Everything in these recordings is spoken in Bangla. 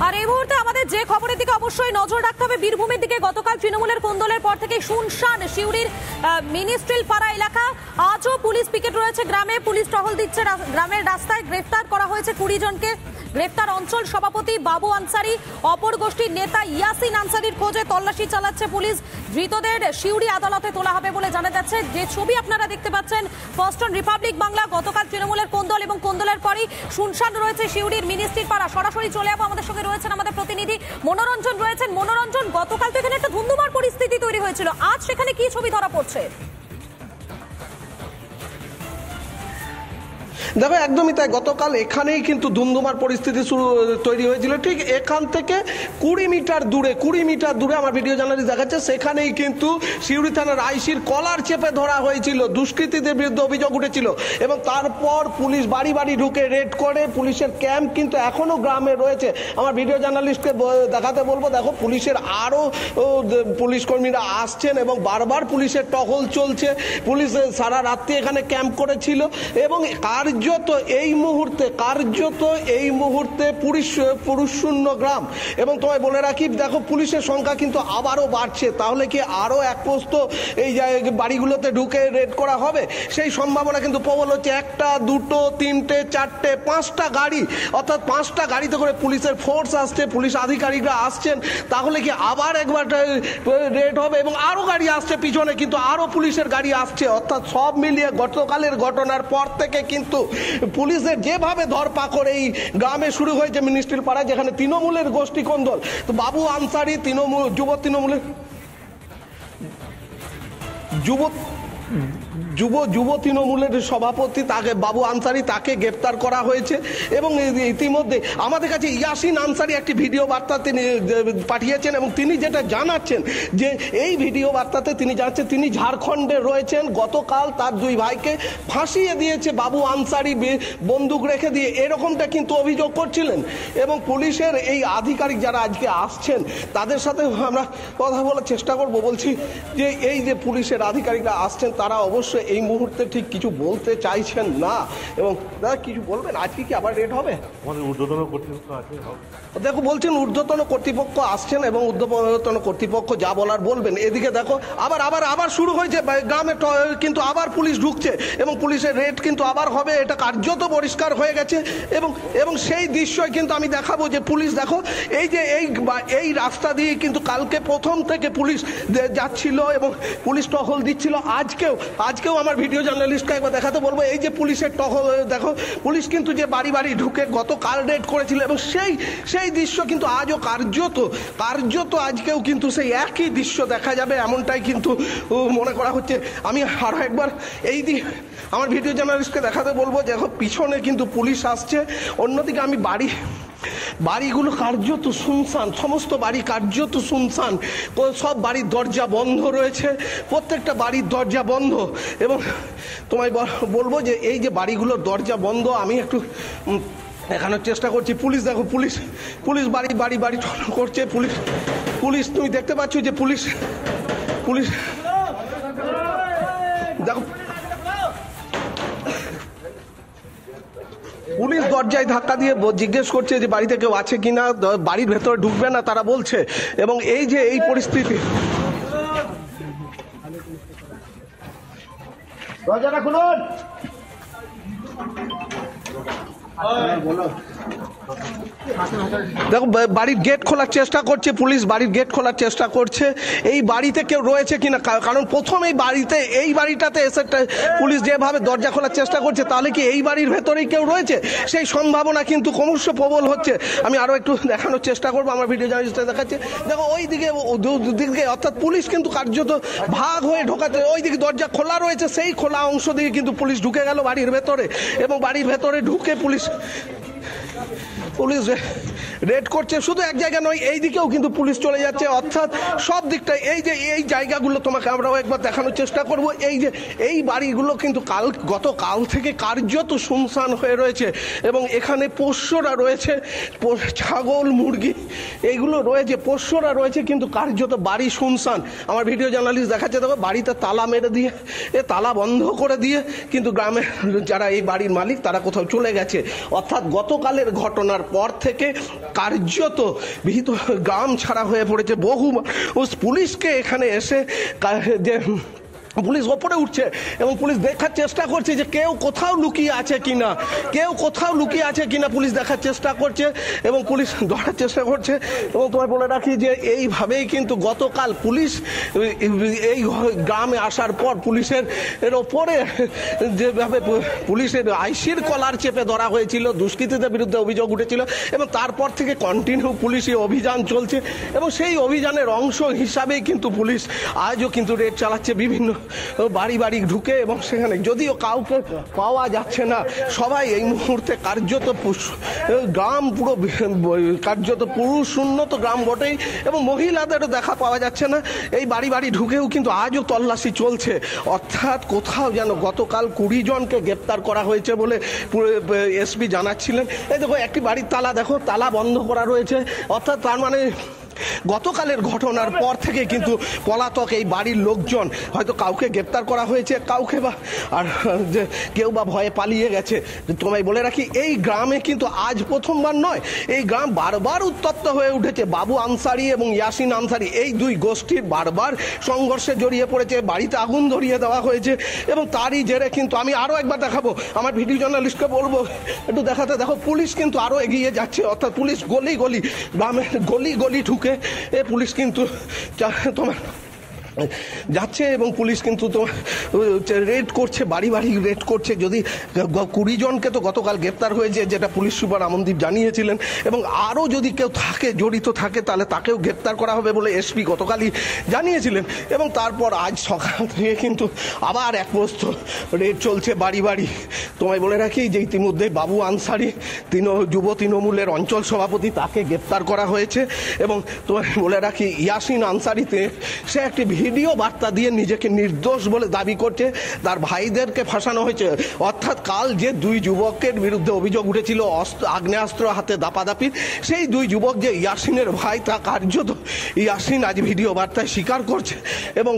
আর এই মুহূর্তে আমাদের যে খবরের দিকে অবশ্যই নজর রাখতে হবে, বীরভূমের দিকে গতকাল তৃণমূলের কোন্দলের পর থেকে শুনশান সিউড়ির মিনিস্ট্রিল পাড়া এলাকা। আজও পুলিশ পিকেট রয়েছে গ্রামে, পুলিশ টহল দিচ্ছে গ্রামের রাস্তায়। গ্রেফতার করা হয়েছে 20 জনকে। গ্রেফতার অঞ্চল সভাপতি বাবু আনসারি, অপর গোষ্ঠীর নেতা ইয়াসিন আনসারির খোঁজে তল্লাশি চালাচ্ছে পুলিশ। ধৃতদের সিউড়ি আদালতে তোলা হবে বলে জানা যাচ্ছে। যে ছবি আপনারা দেখতে পাচ্ছেন, ফার্স্ট অন রিপাবলিক বাংলা, গতকাল তৃণমূলের কোন্দল এবং কোন্দলের পরই শুনশান রয়েছে সিউড়ির মিনিস্ট্রির পাড়া। সরাসরি চলে যাবো, আমাদের সঙ্গে রয়েছেন আমাদের প্রতিনিধি মনোরঞ্জন রয়েছেন। মনোরঞ্জন, গতকাল তো এখানে একটা ধুন্ধুমার পরিস্থিতি তৈরি হয়েছিল, আজ সেখানে কি ছবি ধরা পড়ছে? দেখো, একদমই তাই। গতকাল এখানেই কিন্তু ধুমধুমার পরিস্থিতি তৈরি হয়েছিল। ঠিক এখান থেকে 20 মিটার দূরে আমার ভিডিও জার্নালিস্ট দেখাচ্ছে, সেখানেই কিন্তু সিউড়ি থানার আইসির কলার চেপে ধরা হয়েছিল। দুষ্কৃতীদের বিরুদ্ধে অভিযোগ উঠেছিল এবং তারপর পুলিশ বাড়ি বাড়ি ঢুকে রেড করে। পুলিশের ক্যাম্প কিন্তু এখনো গ্রামে রয়েছে। আমার ভিডিও জার্নালিস্টকে দেখাতে বলবো, দেখো পুলিশের আরো পুলিশ কর্মীরা আসছেন এবং বারবার পুলিশের টহল চলছে। পুলিশ সারা রাত্রি এখানে ক্যাম্প করেছিল এবং কার্যত এই মুহূর্তে পুরুষ শূন্য গ্রাম। এবং তোমায় বলে রাখি, দেখো পুলিশের সংখ্যা কিন্তু আবারও বাড়ছে। তাহলে কি আরো এক পোস্ত এই বাড়িগুলোতে ঢুকে রেড করা হবে? সেই সম্ভাবনা কিন্তু প্রবল হচ্ছে। 1টা 2টো 3টে 4টে 5টা গাড়ি, অর্থাৎ 5টা গাড়িতে করে পুলিশের ফোর্স আসছে, পুলিশ আধিকারিকরা আসছেন। তাহলে কি আবার একবার রেড হবে? এবং আরো গাড়ি আসছে পিছনে, কিন্তু আরো পুলিশের গাড়ি আসছে। অর্থাৎ সব মিলিয়ে গতকালের ঘটনার পর থেকে কিন্তু পুলিশের যেভাবে ধরপাকড় এই গ্রামে শুরু হয়েছে মিনিস্ট্রিল পাড়ায়, যেখানে তৃণমূলের গোষ্ঠী কোন্দল, তো বাবু আনসারি যুব তৃণমূলের সভাপতি, তাকে বাবু আনসারি, তাকে গ্রেপ্তার করা হয়েছে। এবং ইতিমধ্যে আমাদের কাছে ইয়াসিন আনসারি একটি ভিডিও বার্তা তিনি পাঠিয়েছেন এবং তিনি যেটা জানাচ্ছেন, যে এই ভিডিও বার্তাতে তিনি জানাচ্ছেন তিনি ঝাড়খণ্ডে রয়েছেন। গতকাল তার 2 ভাইকে ফাঁসিয়ে দিয়েছে বাবু আনসারি বন্দুক রেখে দিয়ে, এরকমটা কিন্তু অভিযোগ করছিলেন। এবং পুলিশের এই আধিকারিক যারা আজকে আসছেন তাদের সাথে আমরা কথা বলার চেষ্টা করব। বলছি যে এই যে পুলিশের আধিকারিকরা আসছেন, তারা অবশ্যই এই মুহূর্তে ঠিক কিছু বলতে চাইছেন না। এবং দাদা কিছু বলবেন, আজকে কি আবার রেড হবে? দেখো বলছেন ঊর্ধ্বতন কর্তৃপক্ষ আসছেন এবং ঊর্ধ্বতন কর্তৃপক্ষ যা বলার বলবেন। এদিকে দেখো আবার শুরু হয়েছে গ্রামে, কিন্তু আবার পুলিশ ঢুকছে এবং পুলিশের রেড কিন্তু আবার হবে। এটা কার্যত পরিষ্কার হয়ে গেছে। এবং সেই দৃশ্যই কিন্তু আমি দেখাবো, যে পুলিশ দেখো এই রাস্তা দিয়ে কিন্তু কালকে প্রথম থেকে পুলিশ যাচ্ছিল এবং পুলিশ টহল দিচ্ছিল। আজকেও আমার ভিডিও জার্নালিস্টকে একবার দেখাতে বলবো, এই যে পুলিশের টহল দেখো, পুলিশ কিন্তু যে বাড়ি বাড়ি ঢুকে গতকাল রেড করেছিল এবং সেই দৃশ্য কিন্তু আজও কার্যত আজকেও কিন্তু সেই একই দৃশ্য দেখা যাবে, এমনটাই কিন্তু মনে করা হচ্ছে। আমি আরো একবার আমার ভিডিও জার্নালিস্টকে দেখাতে বলবো, দেখো পিছনে কিন্তু পুলিশ আসছে। অন্যদিকে আমি বাড়িগুলো কার্যত শুনশান, সমস্ত বাড়ি কার্যত শুনশান। সব বাড়ির দরজা বন্ধ রয়েছে, প্রত্যেকটা বাড়ির দরজা বন্ধ। এবং তোমায় বলবো যে এই যে বাড়িগুলোর দরজা বন্ধ, আমি একটু দেখানোর চেষ্টা করছি। পুলিশ দেখো, পুলিশ বাড়ি করছে। পুলিশ তুমি দেখতে পাচ্ছ যে পুলিশ দেখো, পুলিশ দরজায় ধাক্কা দিয়ে জিজ্ঞেস করছে যে বাড়িতে কেউ আছে কিনা, বাড়ির ভেতরে ঢুকবে না তারা বলছে। এবং এই যে এই পরিস্থিতি, দরজাটা খুলুন, দেখো বাড়ির গেট খোলার চেষ্টা করছে পুলিশ, বাড়ির গেট খোলার চেষ্টা করছে। এই বাড়িতে কেউ রয়েছে কিনা, কারণ প্রথম এই বাড়িটাতে এসে পুলিশ যেভাবে দরজা খোলার চেষ্টা করছে, তাহলে কি এই বাড়ির ভেতরেই কেউ রয়েছে? সেই সম্ভাবনা কিন্তু ক্রমশ প্রবল হচ্ছে। আমি আরো একটু দেখানোর চেষ্টা করবো, আমার ভিডিও জার্নালিস্ট দেখাচ্ছে। দেখো ওই দিকে অর্থাৎ পুলিশ কিন্তু কার্যত ভাগ হয়ে ঢোকাচ্ছে। ওই দিকে দরজা খোলা রয়েছে, সেই খোলা অংশ দিকে কিন্তু পুলিশ ঢুকে গেল বাড়ির ভেতরে। এবং বাড়ির ভেতরে ঢুকে পুলিশ রেড করছে। শুধু এক জায়গা নয়, এই দিকেও কিন্তু পুলিশ চলে যাচ্ছে। অর্থাৎ সব দিকটাই এই জায়গাগুলো তোমাকে আমরাও একবার দেখানোর চেষ্টা করব। এই বাড়িগুলো কিন্তু গতকাল থেকে কার্যত শুনশান হয়ে রয়েছে এবং এখানে পোষ্যরা রয়েছে, ছাগল মুরগি এইগুলো রয়েছে, পোষ্যরা রয়েছে, কিন্তু কার্যত বাড়ি শুনশান। আমার ভিডিও জার্নালিস্ট দেখাচ্ছে, দেখো বাড়িতে তালা মেরে দিয়ে, তালা বন্ধ করে দিয়ে কিন্তু গ্রামের যারা এই বাড়ির মালিক তারা কোথাও চলে গেছে। অর্থাৎ গতকালের ঘটনার পর থেকে কার্যত ভীত গ্রাম ছাড়া হয়ে পড়েছে। বহু পুলিশকে এখানে এসে যে পুলিশ ওপরে উঠছে এবং পুলিশ দেখার চেষ্টা করছে যে কেউ কোথাও লুকিয়ে আছে কিনা, কেউ কোথাও লুকিয়ে আছে কিনা পুলিশ দেখার চেষ্টা করছে এবং পুলিশ ধরার চেষ্টা করছে। এবং তোমায় বলে রাখি যে এইভাবেই কিন্তু গতকাল পুলিশ এই গ্রামে আসার পর পুলিশের ওপরে যেভাবে পুলিশের আইসির কলার চেপে ধরা হয়েছিল, দুষ্কৃতীদের বিরুদ্ধে অভিযোগ উঠেছিল এবং তারপর থেকে কন্টিনিউ পুলিশি অভিযান চলছে এবং সেই অভিযানের অংশ হিসাবেই কিন্তু পুলিশ আজও কিন্তু রেড চালাচ্ছে বিভিন্ন বাড়ি বাড়ি ঢুকে এবং সেখানে যদিও কাউকে পাওয়া যাচ্ছে না, সবাই এই মুহূর্তে কার্যত গ্রাম পুরো কার্যত পুরুষ উন্নত গ্রাম বটেই এবং মহিলাদেরও দেখা পাওয়া যাচ্ছে না। এই বাড়ি বাড়ি ঢুকেও কিন্তু আজও তল্লাশি চলছে, অর্থাৎ কোথাও যেন গতকাল 20 জনকে গ্রেপ্তার করা হয়েছে বলে এসপি জানাচ্ছিলেন। এই দেখো একটি বাড়ির তালা, দেখো তালা বন্ধ করা রয়েছে, অর্থাৎ তার মানে গতকালের ঘটনার পর থেকে কিন্তু পলাতক এই বাড়ির লোকজন, হয়তো কাউকে গ্রেপ্তার করা হয়েছে, কাউকে বা আর যে কেউ বা ভয়ে পালিয়ে গেছে। তোমায় বলে রাখি এই গ্রামে কিন্তু আজ প্রথমবার নয়, এই গ্রাম বারবার উত্তপ্ত হয়ে উঠেছে। বাবু আনসারি এবং ইয়াসিন আনসারি এই দুই গোষ্ঠীর বারবার সংঘর্ষে জড়িয়ে পড়েছে, বাড়িতে আগুন ধরিয়ে দেওয়া হয়েছে এবং তারই জেরে কিন্তু আমি আরও একবার দেখাবো, আমার ভিডিও জার্নালিস্টকে বলবো একটু দেখাতে। দেখো পুলিশ কিন্তু আরও এগিয়ে যাচ্ছে, অর্থাৎ পুলিশ গলি গলি গ্রামের গলি গলি ঢুকে পুলিশ কিন্তু তোমার যাচ্ছে এবং পুলিশ কিন্তু তো রেড করছে, বাড়ি বাড়ি রেড করছে। যদি 20 জনকে তো গতকাল গ্রেপ্তার হয়েছে, যেটা পুলিশ সুপার আমনদীপ জানিয়েছিলেন, এবং আরও যদি কেউ থাকে জড়িত থাকে তাহলে তাকেও গ্রেপ্তার করা হবে বলে এসপি গতকালই জানিয়েছিলেন। এবং তারপর আজ সকাল থেকে কিন্তু আবার এক প্রস্ত রেড চলছে বাড়ি বাড়ি। তোমায় বলে রাখি যে ইতিমধ্যে বাবু আনসারি যুব তৃণমূলের অঞ্চল সভাপতি, তাকে গ্রেপ্তার করা হয়েছে। এবং তোমায় বলে রাখি ইয়াসিন আনসারিতে সে একটি ভিডিও বার্তা দিয়ে নিজেকে নির্দোষ বলে দাবি করছে, তার ভাইদেরকে ফাঁসানো হয়েছে। অর্থাৎ কাল যে দুই যুবকের বিরুদ্ধে অভিযোগ উঠেছিল আগ্নেয়াস্ত্র হাতে দাপাদাপি, সেই দুই যুবক যে ইয়াসিনের ভাই, তা কার্যত ইয়াসিন আজ ভিডিও বার্তায় স্বীকার করছে এবং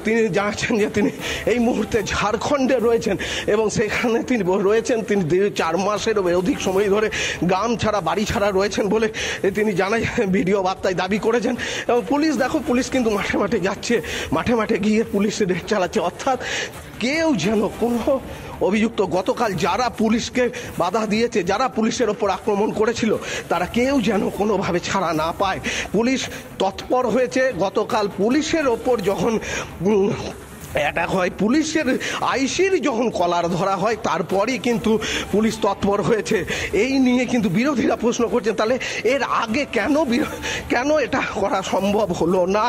তিনি জানাচ্ছেন যে তিনি এই মুহূর্তে ঝাড়খণ্ডে রয়েছেন এবং সেখানে তিনি রয়েছেন, তিনি 4 মাসেরও অধিক সময় ধরে গ্রাম ছাড়া বাড়ি ছাড়া রয়েছেন বলে তিনি জানাই ভিডিও বার্তায় দাবি করেছেন। এবং পুলিশ দেখো, পুলিশ কিন্তু মাঠে মাঠে যাচ্ছে, মাঠে মাঠে গিয়ে পুলিশ রেড চালাচ্ছে। অর্থাৎ কেউ যেন কোনো অভিযুক্ত, গতকাল যারা পুলিশকে বাধা দিয়েছে, যারা পুলিশের ওপর আক্রমণ করেছিল, তারা কেউ যেন কোনোভাবে ছাড়া না পায়। পুলিশ তৎপর হয়েছে। গতকাল পুলিশের ওপর যখন অ্যাটাক হয়, পুলিশের আইসির যখন কলার ধরা হয়, তারপরই কিন্তু পুলিশ তৎপর হয়েছে। এই নিয়ে কিন্তু বিরোধীরা প্রশ্ন করছেন, তাহলে এর আগে কেন এটা করা সম্ভব হলো না?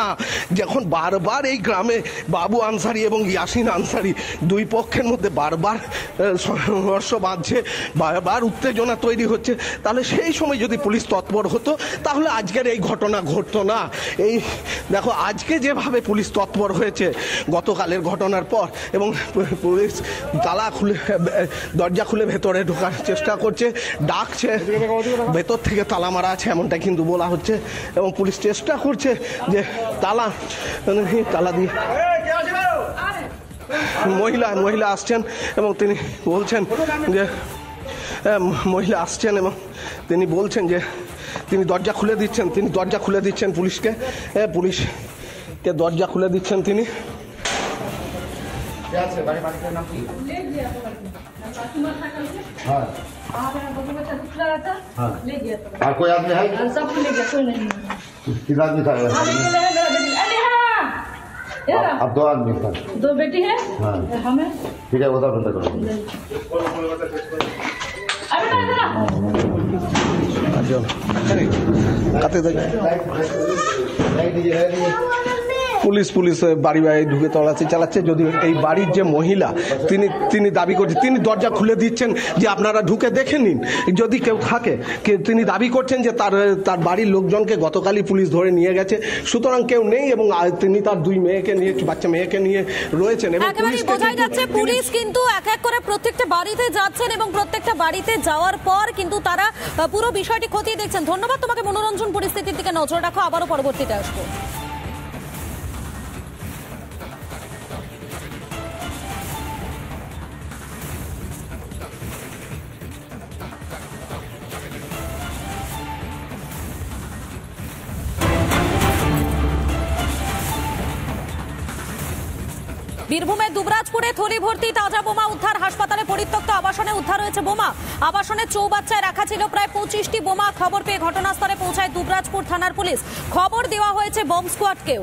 যখন বারবার এই গ্রামে বাবু আনসারি এবং ইয়াসিন আনসারি দুই পক্ষের মধ্যে বারবার সংঘর্ষ বাঁধছে, বারবার উত্তেজনা তৈরি হচ্ছে, তাহলে সেই সময় যদি পুলিশ তৎপর হতো তাহলে আজকের এই ঘটনা ঘটতো না। এই দেখো আজকে যেভাবে পুলিশ তৎপর হয়েছে গতকাল ঘটনার পর, এবং পুলিশ দরজা খুলে ভেতরে ঢোকার চেষ্টা করছে, ডাকছে, ভেতর থেকে তালা মারা আছে এমনটা কিন্তু বলা হচ্ছে এবং পুলিশ চেষ্টা করছে যে তালা দিয়ে। মহিলা আসছেন এবং তিনি বলছেন যে মহিলা আসছেন এবং তিনি বলছেন যে তিনি দরজা খুলে দিচ্ছেন পুলিশকে দরজা খুলে দিচ্ছেন তিনি। और कोई आदमी है? सब ले गया, कोई नहीं। कितना आदमी था? अब 2 आदमी था। 2 बेटी है। हाँ। हमें ठीक है, उधर बंद करो। পুলিশ বাড়ি বাড়ি ঢুকে তল্লাশি চালাচ্ছে। যদিও এই বাড়ির যে মহিলা তিনি দাবি করছেন, তিনি দরজা খুলে দিচ্ছেন যে আপনারা ঢুকে দেখে নিন যদি কেউ থাকে। তিনি দাবি করছেন যে তার বাড়ির লোকজনকে গতকালই পুলিশ ধরে নিয়ে গেছে, সুতরাং কেউ নেই এবং তিনি তার 2 বাচ্চা মেয়েকে নিয়ে রয়েছেন। এবং বোঝাই যাচ্ছে পুলিশ কিন্তু এক এক করে প্রত্যেকটা বাড়িতে যাচ্ছেন এবং প্রত্যেকটা বাড়িতে যাওয়ার পর কিন্তু তারা পুরো বিষয়টি খতিয়ে দেখছেন। ধন্যবাদ তোমাকে মনোরঞ্জন, পরিস্থিতির দিকে নজর রাখো, আবারও পরবর্তীতে আসবো। বীরভূমের দুবরাজপুরে থলি ভর্তি তাজা বোমা উদ্ধার, হাসপাতালে পরিত্যক্ত আবাসনে উদ্ধার হয়েছে বোমা। আবাসনের চৌবাচ্চায় রাখা ছিল প্রায় 25টি বোমা। খবর পেয়ে ঘটনাস্থলে পৌঁছায় দুবরাজপুর থানার পুলিশ। খবর দেওয়া হয়েছে বম্ব স্কোয়াডকেও।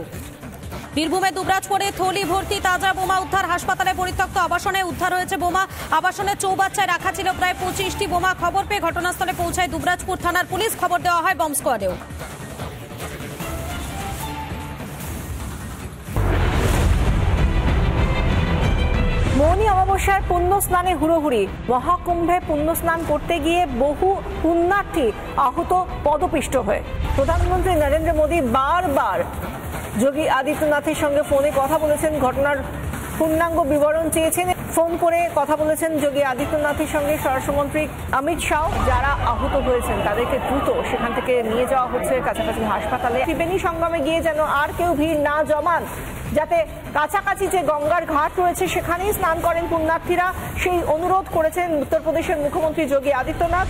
বীরভূমের দুবরাজপুরে থলি ভর্তি তাজা বোমা উদ্ধার, হাসপাতালে পরিত্যক্ত আবাসনে উদ্ধার হয়েছে বোমা। আবাসনের চৌবাচ্চায় রাখা ছিল প্রায় 25টি বোমা। খবর পেয়ে ঘটনাস্থলে পৌঁছায় দুবরাজপুর থানার পুলিশ। খবর দেওয়া হয় বম্ব স্কোয়াডেও। মৌনী অমাবস্যার পুণ্য স্নানে হুড়োহুড়ি। মহাকুম্ভে পুণ্য স্নান করতে গিয়ে বহু পুণ্যার্থী আহত পদপিষ্ট হয়ে। প্রধানমন্ত্রী নরেন্দ্র মোদী বারবার যোগী আদিত্যনাথের সঙ্গে ফোনে কথা বলেছেন, ঘটনার পূর্ণাঙ্গ বিবরণ চেয়েছেন। ফোন করে কথা বলেছেন যোগী আদিত্যনাথের সঙ্গে স্বরাষ্ট্রমন্ত্রী অমিত শাহ। যারা আহত হয়েছেন তাদেরকে দ্রুত সেখান থেকে নিয়ে যাওয়া হচ্ছে কাছাকাছি হাসপাতালে। ত্রিবেণী সঙ্গমে গিয়ে যেন আর কেউ ভিড় না জমান, যাতে কাছাকাছি যে গঙ্গার ঘাট রয়েছে সেখানেই স্নান করেন পুণ্যার্থীরা, সেই অনুরোধ করেছেন উত্তরপ্রদেশের মুখ্যমন্ত্রী যোগী আদিত্যনাথ।